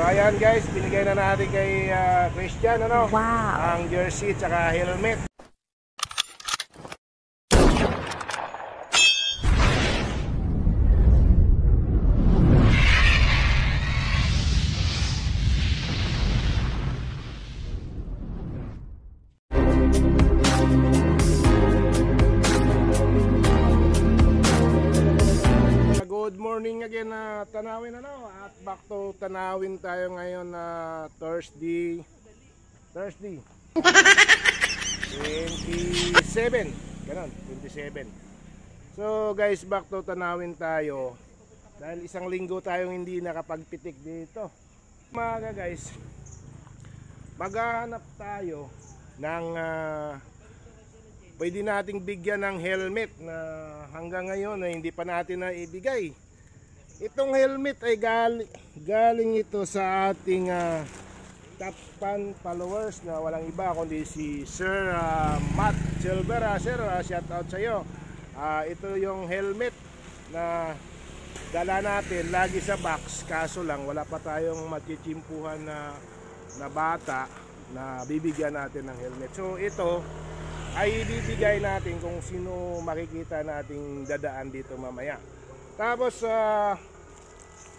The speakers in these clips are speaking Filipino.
ayan guys, binigay na natin kay Christian ano? Wow. Ang jersey tsaka helmet. Good morning again na Tanawin ano, at back to Tanawin tayo ngayon na Thursday 27 ganon, 27. So guys, back to Tanawin tayo dahil isang linggo tayong hindi nakapagpitik dito. Mga guys, maghahanap tayo ng pwede nating bigyan ng helmet na hanggang ngayon ay hindi pa natin naibigay. Itong helmet ay galing ito sa ating top fan followers na walang iba kundi si Sir Matt Silvera. Sir, shout out sa iyo. Ito yung helmet na dala natin lagi sa box, kaso lang wala pa tayong matichimpuhan na bata na bibigyan natin ng helmet. So ito ay ibibigay natin kung sino makikita nating dadaan dito mamaya. Tapos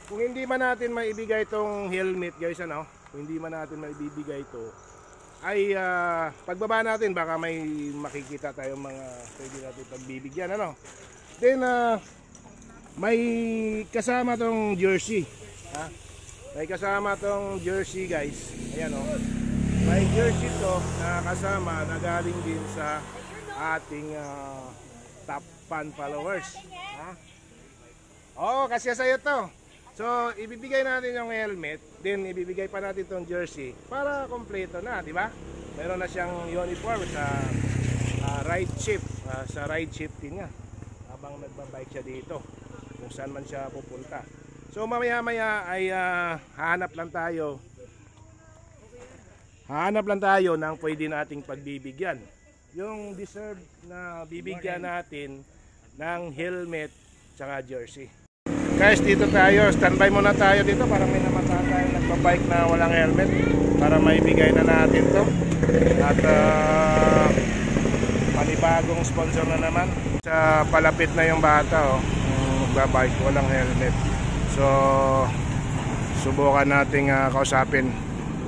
kung hindi man natin maibigay itong helmet guys ano, kung hindi man natin maibibigay ito ay pagbaba natin baka may makikita tayong mga pwede natin pagbibigyan ano. Then may kasama tong jersey ha? May kasama tong jersey guys, ayan o. May jersey to na kasama na galing din sa ating top fan followers ha? Oo, kasi sa'yo to. So ibibigay natin yung helmet, then ibibigay pa natin tong jersey para kompleto na, di ba? Meron na siyang uniform sa ride shift, sa ride shifting niya habang nagbabike siya dito kung saan man siya pupunta. So mamaya ay hanap lang tayo ng pwede nating pagbibigyan. Yung deserve na bibigyan natin ng helmet tsaka jersey. Guys, dito tayo. Standby muna tayo dito para may namataan tayo nagbabike na walang helmet para maibigay na natin to. At panibagong sponsor na naman. Sa palapit na yung bata magbabike walang helmet. So subukan nating kausapin.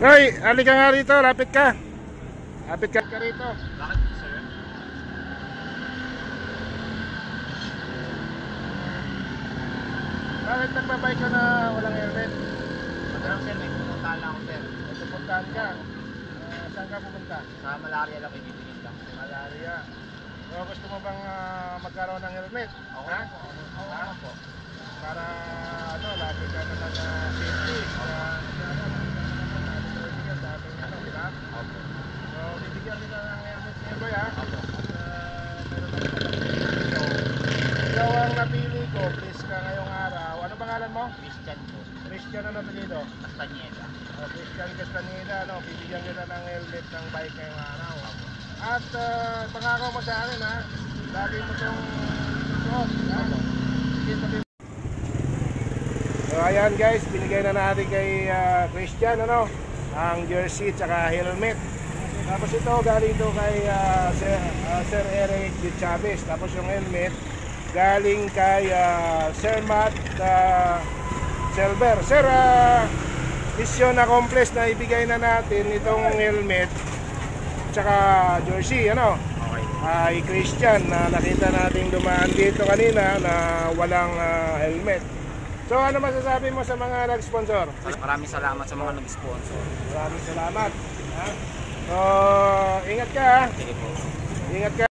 Hoy, halika nga rito, lapit ka. Lapit ka rito. Bakit sir? Bakit nagbabike ka na walang helmet? Madrang sir, may pupuntahan lang ako sir. May pupuntahan ka? Saan ka pupunta? Sa malaria lang, may bibigyan lang. Malaria. So gusto mo bang magkaroon ng helmet? Oo na po. Oo na po. Para lapit ka naman na safety. Opo. So bibigyan kita ng helmet niya boy ha? Opo. Meron na ikaw ang napili ko, please ka ngayong araw. Ano pangalan mo? Christian po. Christian ano apelyido? Castañeda. Christian Castañeda, bibigyan kita ng helmet ng bike ngayong araw. At pangako mo sa akin ha, lagi mo itong suot ha? So ayan guys, binigay na natin kay Christian ang jersey tsaka helmet. Tapos ito galing to kay Sir Eric de Chavez. Tapos yung helmet galing kay Sir Matt Silver. Sir, mission accomplished na ibigay na natin itong helmet tsaka jersey Okay. Ay Christian na nakita nating dumaan dito kanina na walang helmet. So ano masasabi mo sa mga nag-sponsor? Maraming salamat sa mga nag-sponsor. Maraming salamat. So ingat ka ha. Sige po. Ingat ka.